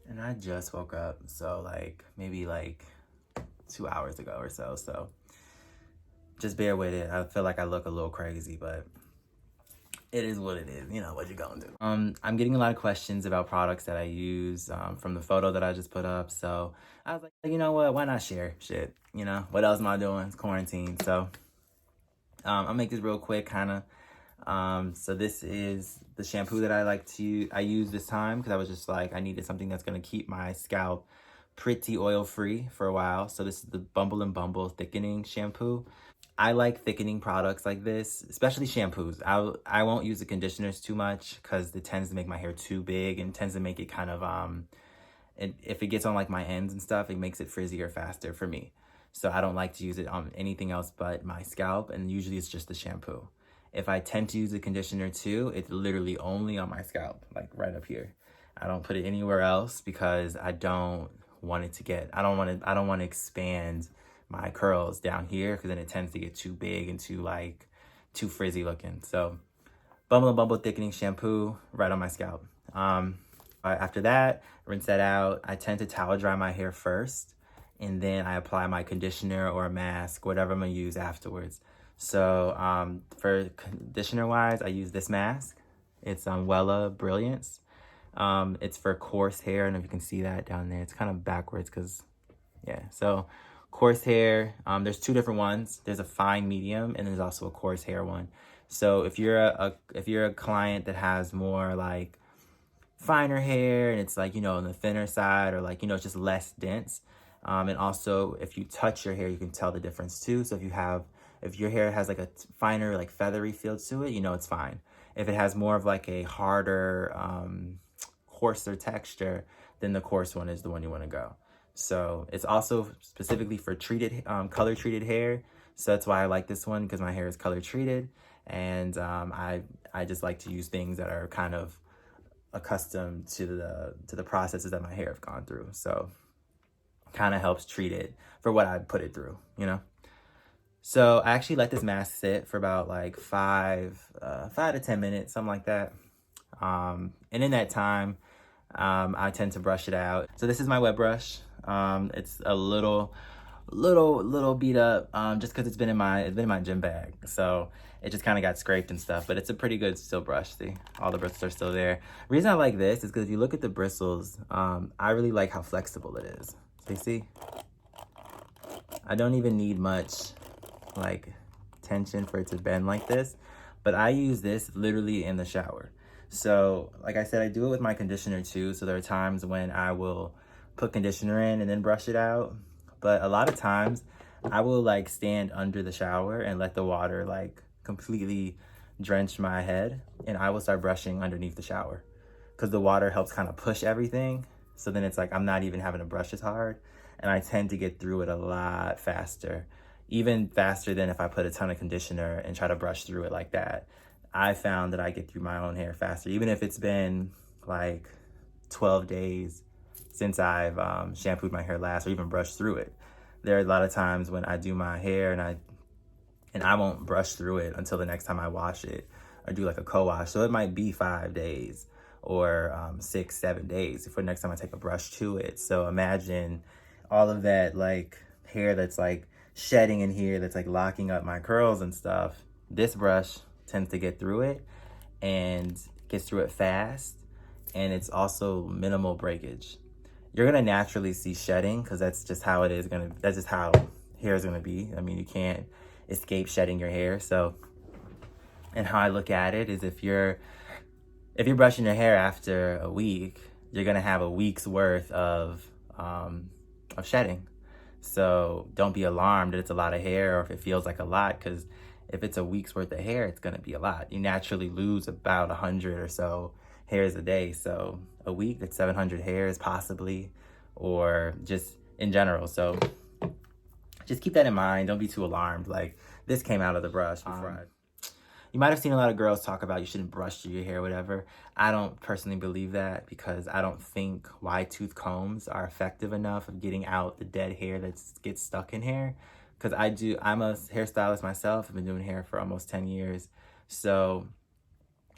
And I just woke up, so like maybe like 2 hours ago or so. So just bear with it. I feel like I look a little crazy, but it is what it is. You know what you're gonna do. I'm getting a lot of questions about products that I use from the photo that I just put up. So I was like, you know what? Why not share shit? You know, what else am I doing? It's quarantine. So I'll make this real quick, kind of. So this is the shampoo that I use this time because I was just like, I needed something that's gonna keep my scalp pretty oil free for a while. So this is the Bumble and Bumble thickening shampoo. I like thickening products like this, especially shampoos. I won't use the conditioners too much because it tends to make my hair too big and tends to make it kind of if it gets on like my ends and stuff, it makes it frizzier faster for me. So I don't like to use it on anything else but my scalp, and usually it's just the shampoo. If I tend to use a conditioner too, it's literally only on my scalp, like right up here. I don't put it anywhere else because I don't want it to get, I don't want to expand my curls down here because then it tends to get too big and too frizzy looking. So Bumble and Bumble thickening shampoo right on my scalp. After that, rinse that out. I tend to towel dry my hair first, and then I apply my conditioner or a mask, whatever I'm gonna use afterwards. So for conditioner wise, I use this mask. It's Wella Brilliance. It's for coarse hair. I don't know if you can see that down there. It's kind of backwards because, yeah. So coarse hair, there's two different ones. There's a fine medium and there's also a coarse hair one. So if you're a client that has more like finer hair and it's like, you know, on the thinner side, or like, you know, it's just less dense. And also if you touch your hair, you can tell the difference too. So if your hair has like a finer, like feathery feel to it, you know, it's fine. If it has more of like a harder, coarser texture, then the coarse one is the one you want to go. So it's also specifically for color treated hair. So that's why I like this one, because my hair is color treated. And I just like to use things that are kind of accustomed to the processes that my hair have gone through. So kind of helps treat it for what I put it through, you know? So I actually let this mask sit for about like 5 to 10 minutes, something like that. And in that time, I tend to brush it out. So this is my wet brush. It's a little beat up, just because it's been in my gym bag. So it just kind of got scraped and stuff, but it's a pretty good still brush. See, all the bristles are still there. The reason I like this is because if you look at the bristles, I really like how flexible it is. So you see, I don't even need much like tension for it to bend like this, but I use this literally in the shower. So like I said, I do it with my conditioner too. So there are times when I will put conditioner in and then brush it out. But a lot of times I will like stand under the shower and let the water like completely drench my head, and I will start brushing underneath the shower because the water helps kind of push everything. So then it's like I'm not even having to brush as hard, and I tend to get through it a lot faster, even faster than if I put a ton of conditioner and try to brush through it like that. I found that I get through my own hair faster, even if it's been like 12 days since I've shampooed my hair last or even brushed through it. There are a lot of times when I do my hair and I won't brush through it until the next time I wash it or do like a co-wash. So it might be 5 days or 6, 7 days for the next time I take a brush to it. So imagine all of that like hair that's like shedding in here, that's like locking up my curls and stuff. This brush tends to get through it and gets through it fast, and it's also minimal breakage. You're gonna naturally see shedding because that's just how it is that's just how hair is gonna be. I mean, you can't escape shedding your hair. So, and how I look at it is if you're brushing your hair after a week, you're gonna have a week's worth of shedding. So don't be alarmed that it's a lot of hair or if it feels like a lot, because if it's a week's worth of hair, it's gonna be a lot. You naturally lose about 100 or so hairs a day. So a week, that's 700 hairs possibly, or just in general. So just keep that in mind. Don't be too alarmed. Like, this came out of the brush before you might have seen a lot of girls talk about you shouldn't brush through your hair, whatever. I don't personally believe that because I don't think wide tooth combs are effective enough of getting out the dead hair that gets stuck in hair. Because I'm a hairstylist myself. I've been doing hair for almost 10 years. So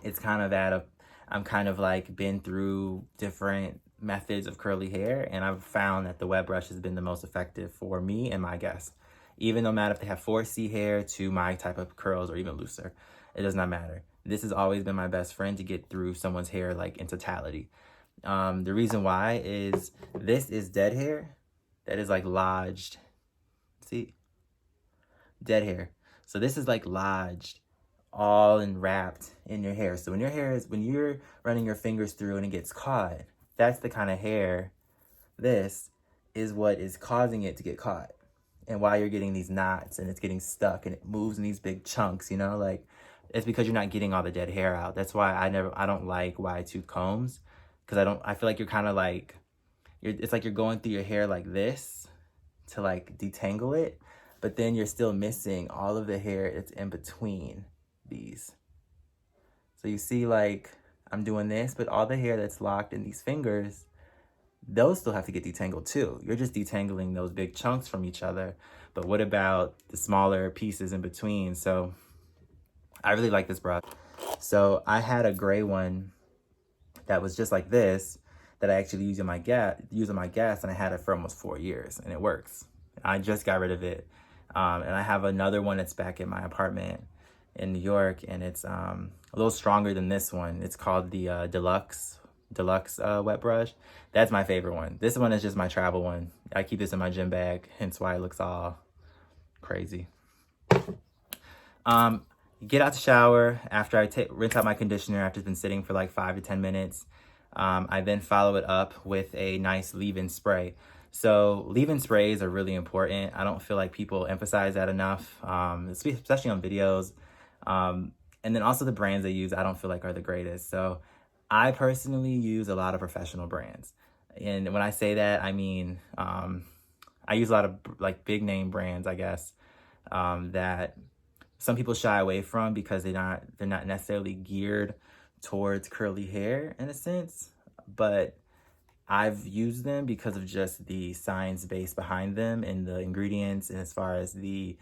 it's kind of I'm kind of like been through different methods of curly hair, and I've found that the wet brush has been the most effective for me and my guests. Even no matter if they have 4C hair to my type of curls or even looser, it does not matter. This has always been my best friend to get through someone's hair like in totality. The reason why is this is dead hair that is like lodged. See? Dead hair. So this is like lodged all and wrapped in your hair. So when you're running your fingers through and it gets caught, that's the kind of hair, this is what is causing it to get caught. And why you're getting these knots and it's getting stuck and it moves in these big chunks, you know, like it's because you're not getting all the dead hair out. That's why I don't like wide tooth combs, because I feel like you're kind of like, it's like you're going through your hair like this to like detangle it, but then you're still missing all of the hair that's in between these. So you see, like I'm doing this, but all the hair that's locked in these fingers, those still have to get detangled too. You're just detangling those big chunks from each other. But what about the smaller pieces in between? So I really like this brush. So I had a gray one that was just like this that I actually use on my gas, and I had it for almost 4 years, and it works. I just got rid of it. And I have another one that's back in my apartment in New York, and it's a little stronger than this one. It's called the Deluxe wet brush. That's my favorite one. This one is just my travel one. I keep this in my gym bag, hence why it looks all crazy. Get out the shower after I rinse out my conditioner after it's been sitting for like 5 to 10 minutes. I then follow it up with a nice leave-in spray. So leave-in sprays are really important. I don't feel like people emphasize that enough, especially on videos. And then also the brands they use, I don't feel like are the greatest. So I personally use a lot of professional brands. And when I say that, I mean, I use a lot of like big name brands, I guess, that some people shy away from because they're not necessarily geared towards curly hair in a sense, but I've used them because of just the science base behind them and the ingredients, and as far as the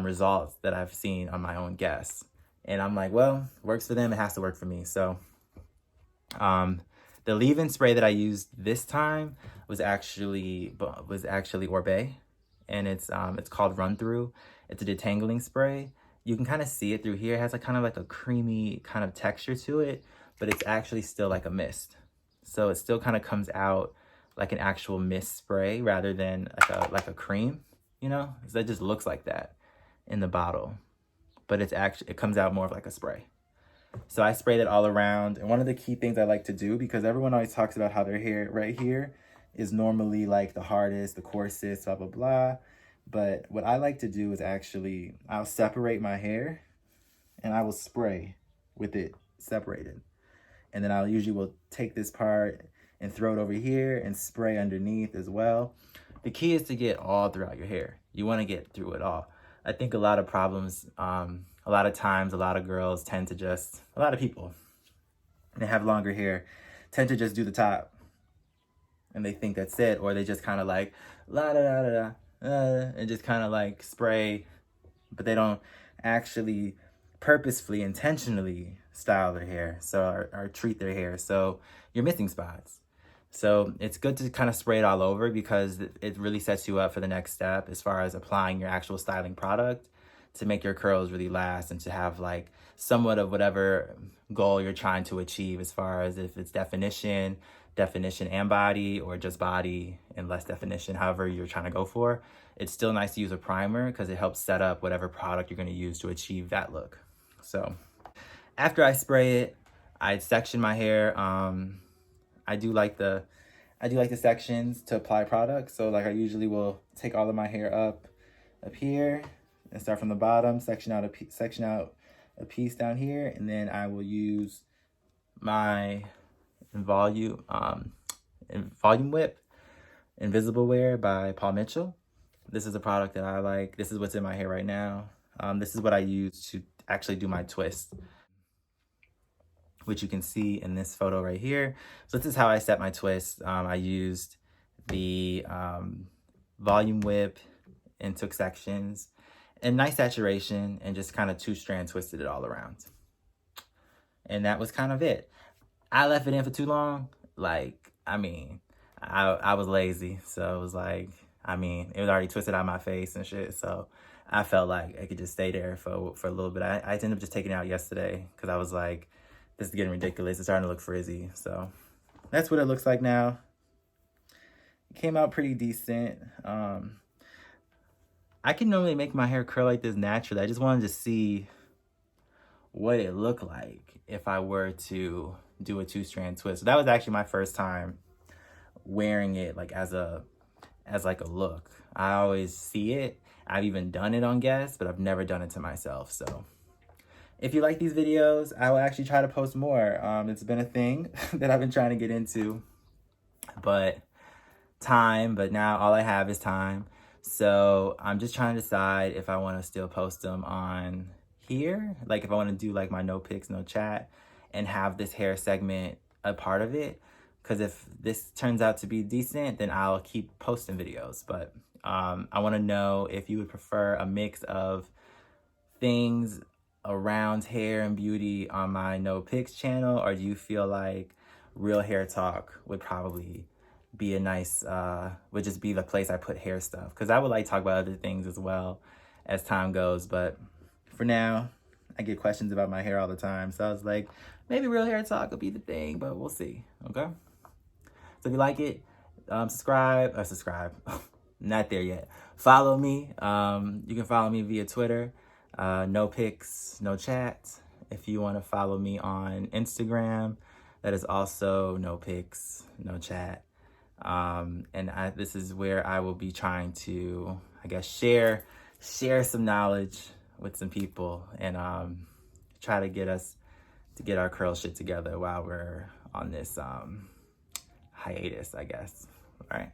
results that I've seen on my own guests. And I'm like, well, works for them, it has to work for me. So the leave-in spray that I used this time was actually Orbe, and it's called Run Through. It's a detangling spray. You can kind of see it through here. It has a kind of like a creamy kind of texture to it, but it's actually still like a mist. So it still kind of comes out like an actual mist spray rather than like a cream, you know? So it just looks like that in the bottle, but it comes out more of like a spray. So I sprayed it all around. And one of the key things I like to do, because everyone always talks about how their hair right here is normally like the hardest, the coarsest, blah, blah, blah. But what I like to do is actually, I'll separate my hair and I will spray with it separated. And then I'll usually will take this part and throw it over here and spray underneath as well. The key is to get all throughout your hair. You want to get through it all. I think a lot of problems, a lot of times, a lot of girls tend to just, a lot of people, they have longer hair, tend to just do the top. And they think that's it, or they just kind of like, la da da da da. And just kind of like spray, but they don't actually purposefully, intentionally style their hair, so or treat their hair. So you're missing spots. So it's good to kind of spray it all over, because it really sets you up for the next step as far as applying your actual styling product to make your curls really last and to have like somewhat of whatever goal you're trying to achieve, as far as if it's definition and body, or just body and less definition, however you're trying to go for. It's still nice to use a primer because it helps set up whatever product you're going to use to achieve that look. So after I spray it, I section my hair. I do like the sections to apply product. So like I usually will take all of my hair up here and start from the bottom, section out a piece down here, and then I will use my volume whip Invisible Wear by Paul Mitchell. This is a product that I like. This is what's in my hair right now. This is what I use to actually do my twist, which you can see in this photo right here. So this is how I set my twist. I used the volume whip and took sections and nice saturation and just kind of 2-strand twisted it all around. And that was kind of it. I left it in for too long. Like, I mean, I was lazy, so it was like, I mean, it was already twisted out my face and shit, so I felt like it could just stay there for a little bit. I ended up just taking it out yesterday because I was like, this is getting ridiculous. It's starting to look frizzy, so that's what it looks like now. It came out pretty decent. I can normally make my hair curl like this naturally. I just wanted to see what it looked like if I were to do a 2-strand twist. So that was actually my first time wearing it like as like a look. I always see it. I've even done it on guests, but I've never done it to myself. So if you like these videos, I will actually try to post more. It's been a thing that I've been trying to get into, but now all I have is time. So I'm just trying to decide if I want to still post them on here, like if I want to do like my no pics, no chat, and have this hair segment a part of it. Because if this turns out to be decent, then I'll keep posting videos. But I want to know if you would prefer a mix of things around hair and beauty on my no pics channel, or do you feel like Real Hair Talk would probably be a nice, would just be the place I put hair stuff? Because I would like to talk about other things as well as time goes, but for now, I get questions about my hair all the time, so I was like, maybe Real Hair Talk will be the thing, but we'll see, okay? So if you like it, subscribe, not there yet. Follow me. You can follow me via Twitter, no pics, no chat. If you want to follow me on Instagram, that is also no pics, no chat. This is where I will be trying to, I guess, share some knowledge with some people and try to get our curl shit together while we're on this hiatus, I guess. All right.